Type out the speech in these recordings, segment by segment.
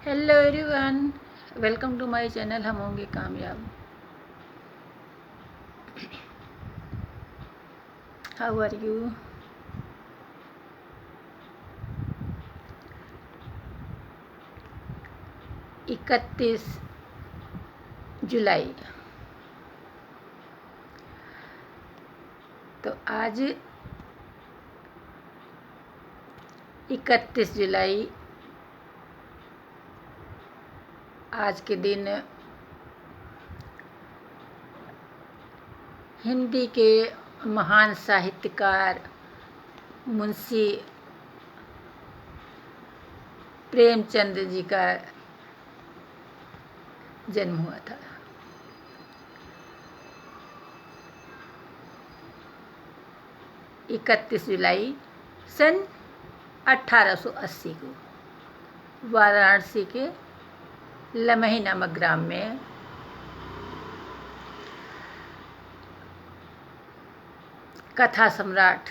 Hello everyone, welcome to my channel हम होंगे कामयाब। How are you? 31 जुलाई। तो आज 31 जुलाई, आज के दिन हिंदी के महान साहित्यकार मुंशी प्रेमचंद जी का जन्म हुआ था। इकतीस जुलाई सन 1880 को वाराणसी के लमही नामक ग्राम में कथा सम्राट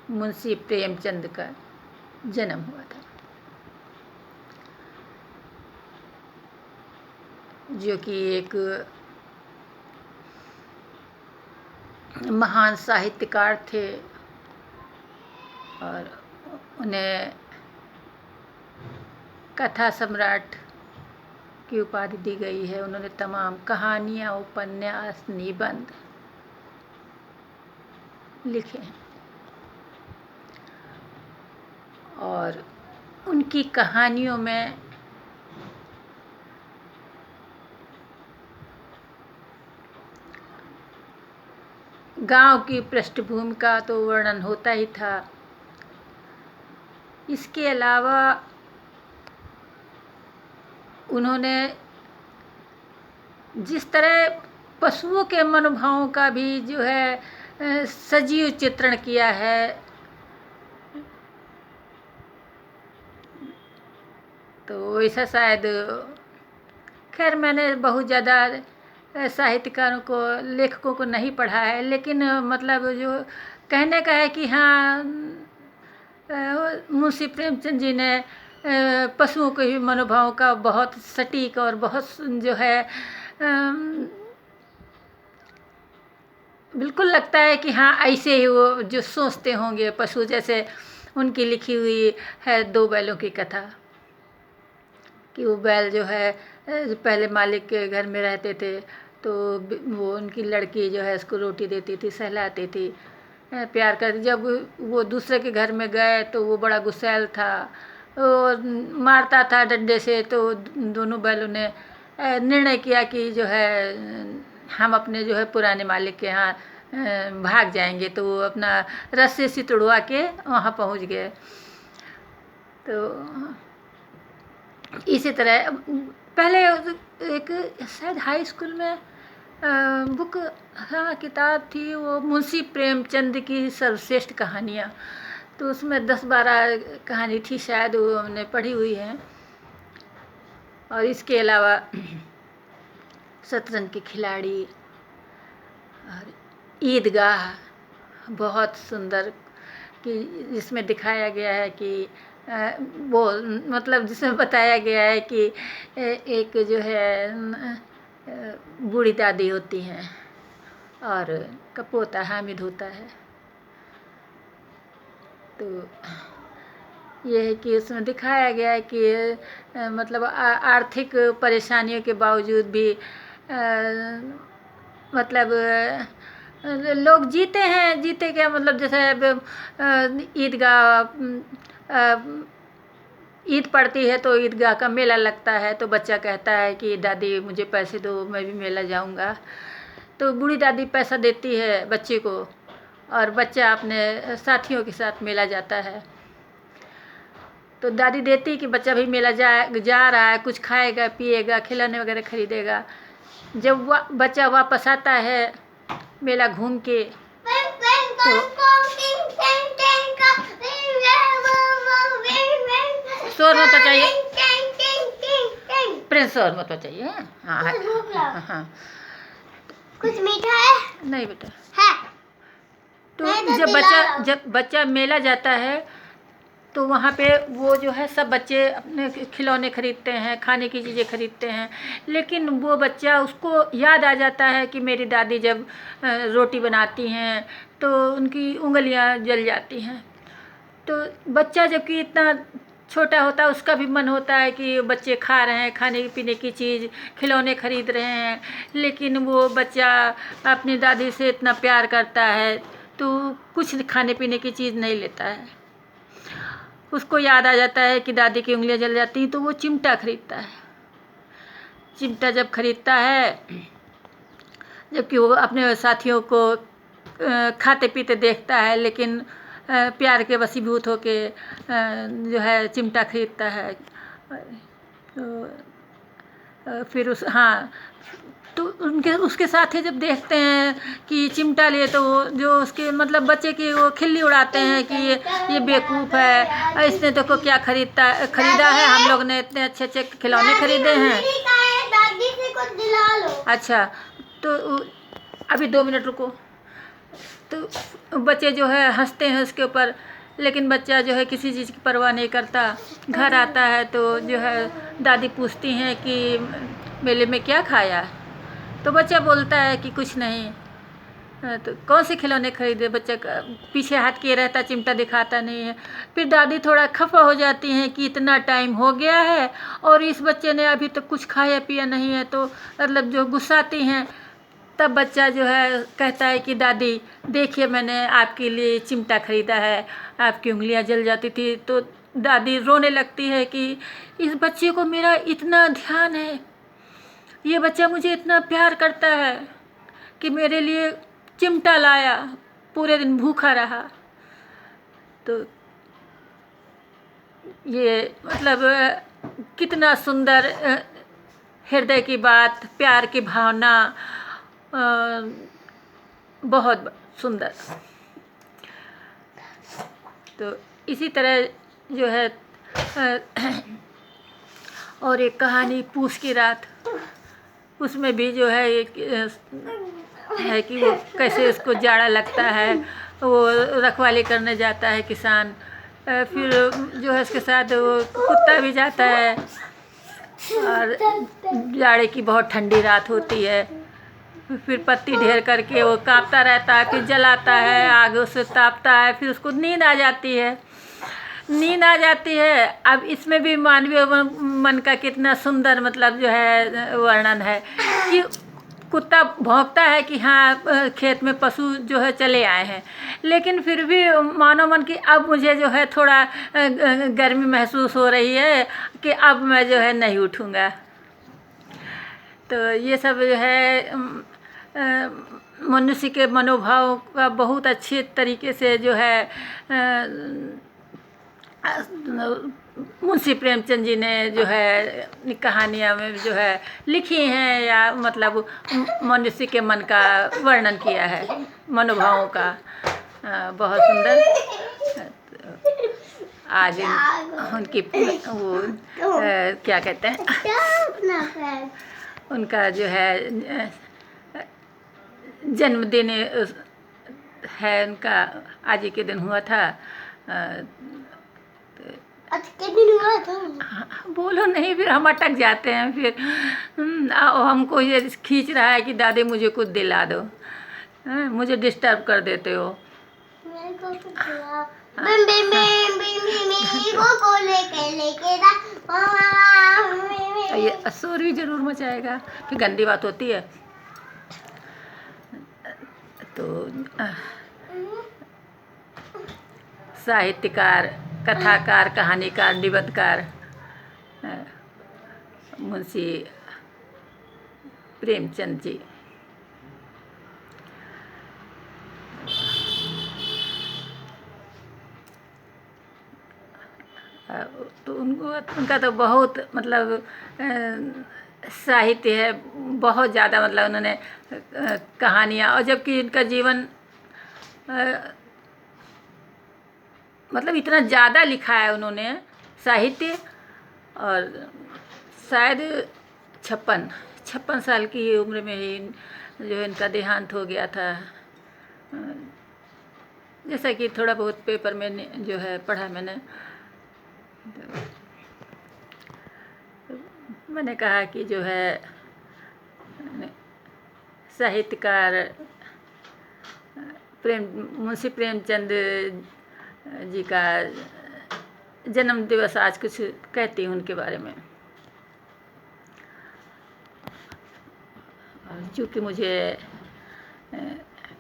मुंशी प्रेमचंद का जन्म हुआ था, जो कि एक महान साहित्यकार थे और उन्हें कथा सम्राट की उपाधि दी गई है। उन्होंने तमाम कहानियाँ, उपन्यास, निबंध लिखे हैं और उनकी कहानियों में गांव की पृष्ठभूमि का तो वर्णन होता ही था। इसके अलावा उन्होंने जिस तरह पशुओं के मनोभावों का भी जो है सजीव चित्रण किया है, तो ऐसा शायद खैर मैंने बहुत ज़्यादा साहित्यकारों को, लेखकों को नहीं पढ़ा है, लेकिन मतलब जो कहने का है कि हाँ, मुंशी प्रेमचंद जी ने पशुओं के भी मनोभावों का बहुत सटीक और बहुत जो है बिल्कुल लगता है कि हाँ ऐसे ही वो जो सोचते होंगे पशु। जैसे उनकी लिखी हुई है 2 बैलों की कथा, कि वो बैल जो है पहले मालिक के घर में रहते थे, तो वो उनकी लड़की जो है उसको रोटी देती थी, सहलाती थी, प्यार करती। जब वो दूसरे के घर में गए तो वो बड़ा गुस्सैल था, वो मारता था डंडे से। तो दोनों बैलों ने निर्णय किया कि जो है हम अपने जो है पुराने मालिक के यहाँ भाग जाएंगे। तो वो अपना रस्सी से तुड़वा के वहाँ पहुँच गए। तो इसी तरह पहले एक शायद हाई स्कूल में बुक, हाँ किताब थी, वो मुंशी प्रेमचंद की सर्वश्रेष्ठ कहानियाँ। तो उसमें 10-12 कहानी थी शायद, वो हमने पढ़ी हुई है। और इसके अलावा शतरंज के खिलाड़ी और ईदगाह, बहुत सुंदर, कि जिसमें दिखाया गया है कि वो मतलब जिसमें बताया गया है कि एक जो है बूढ़ी दादी होती हैं और कपोता हामिद होता है। तो ये है कि उसमें दिखाया गया है कि मतलब आर्थिक परेशानियों के बावजूद भी मतलब लोग जीते हैं। जीते क्या मतलब, जैसे ईद पड़ती है तो ईदगाह का मेला लगता है, तो बच्चा कहता है कि दादी मुझे पैसे दो, मैं भी मेला जाऊंगा। तो बूढ़ी दादी पैसा देती है बच्चे को और बच्चा अपने साथियों के साथ मेला जाता है। तो दादी देती कि बच्चा भी मेला जा रहा है, कुछ खाएगा, पिएगा, खिलौने वगैरह खरीदेगा। जब बच्चा वापस आता है मेला घूम के, तो शोर मत चाहिए, प्रिंस शोर मत चाहिए। हाँ हाँ, कुछ मीठा है? नहीं बेटा है। तो जब बच्चा मेला जाता है तो वहाँ पे वो जो है सब बच्चे अपने खिलौने खरीदते हैं, खाने की चीज़ें खरीदते हैं, लेकिन वो बच्चा उसको याद आ जाता है कि मेरी दादी जब रोटी बनाती हैं तो उनकी उंगलियां जल जाती हैं। तो बच्चा जबकि इतना छोटा होता है उसका भी मन होता है कि बच्चे खा रहे हैं खाने पीने की चीज़, खिलौने खरीद रहे हैं, लेकिन वो बच्चा अपनी दादी से इतना प्यार करता है तो कुछ खाने पीने की चीज़ नहीं लेता है। उसको याद आ जाता है कि दादी की उंगलियां जल जाती हैं तो वो चिमटा खरीदता है। चिमटा जब खरीदता है, जबकि वो अपने साथियों को खाते पीते देखता है, लेकिन प्यार के वशीभूत होके जो है चिमटा खरीदता है। तो फिर तो उनके उसके साथी जब देखते हैं कि चिमटा लिए तो वो जो उसके मतलब बच्चे की वो खिल्ली उड़ाते हैं कि ये बेवकूफ़ है, इसने तो को क्या खरीदा है, हम लोग ने इतने अच्छे अच्छे खिलौने खरीदे हैं। दादी से कुछ दिला लो। अच्छा, तो अभी 2 मिनट रुको। तो बच्चे जो है हंसते हैं उसके ऊपर, लेकिन बच्चा जो है किसी चीज़ की परवाह नहीं करता। घर आता है तो जो है दादी पूछती हैं कि मेले में क्या खाया, तो बच्चा बोलता है कि कुछ नहीं। तो कौन से खिलौने खरीदे, बच्चा पीछे हाथ किए रहता, चिमटा दिखाता नहीं है। फिर दादी थोड़ा खफा हो जाती हैं कि इतना टाइम हो गया है और इस बच्चे ने अभी तक कुछ खाया पिया नहीं है, तो मतलब जो गुस्साती हैं। तब बच्चा जो है कहता है कि दादी देखिए मैंने आपके लिए चिमटा खरीदा है, आपकी उंगलियां जल जाती थी। तो दादी रोने लगती है कि इस बच्चे को मेरा इतना ध्यान है, ये बच्चा मुझे इतना प्यार करता है कि मेरे लिए चिमटा लाया, पूरे दिन भूखा रहा। तो ये मतलब कितना सुंदर हृदय की बात, प्यार की भावना, बहुत सुंदर। तो इसी तरह जो है और एक कहानी पूस की रात, उसमें भी जो है एक है कि वो कैसे उसको जाड़ा लगता है, वो रखवाली करने जाता है किसान। फिर जो है उसके साथ वो कुत्ता भी जाता है और जाड़े की बहुत ठंडी रात होती है। फिर पत्ती ढेर करके वो कांपता रहता है, फिर जलाता है, आग उसे तापता है, फिर उसको नींद आ जाती है। अब इसमें भी मानवीय मन का कितना सुंदर मतलब जो है वर्णन है कि कुत्ता भौंकता है कि हाँ खेत में पशु जो है चले आए हैं, लेकिन फिर भी मानो मन कि अब मुझे जो है थोड़ा गर्मी महसूस हो रही है कि अब मैं जो है नहीं उठूँगा। तो ये सब जो है मनुष्य के मनोभाव का बहुत अच्छे तरीके से जो है मुंशी प्रेमचंद जी ने जो है कहानियाँ में जो है लिखी हैं, या मतलब मनुष्य के मन का वर्णन किया है, मनोभावों का। बहुत सुंदर। आज उनकी वो क्या कहते हैं, उनका जो है जन्मदिन है उनका, आज ही के दिन हुआ था। आज के दिन हुआ था। बोलो नहीं, फिर हम अटक जाते हैं। फिर हमको ये खींच रहा है कि दादी मुझे कुछ दिला दो, मुझे डिस्टर्ब कर देते हो। मेरे को कुछ दिला। बिम बिम बिम बिम बिम को लेके ये शोर भी जरूर मचाएगा, फिर गंदी बात होती है। तो साहित्यकार, कथाकार, कहानीकार, निबंधकार मुंशी प्रेमचंद जी। तो उनका तो बहुत मतलब साहित्य है, बहुत ज़्यादा मतलब उन्होंने कहानियाँ, और जबकि इनका जीवन मतलब इतना ज़्यादा लिखा है उन्होंने साहित्य। और शायद 56 साल की उम्र में ही जो है इनका देहांत हो गया था, जैसा कि थोड़ा बहुत पेपर में जो है पढ़ा मैंने। मैंने कहा कि जो है साहित्यकार मुंशी प्रेमचंद जी का जन्म दिवस आज कुछ कहती हूँ उनके बारे में। चूँकि मुझे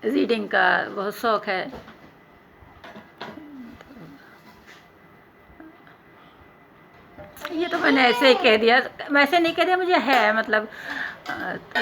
रीडिंग का बहुत शौक़ है, ये तो मैंने ऐसे ही कह दिया, वैसे नहीं कह दिया, मुझे है मतलब। तो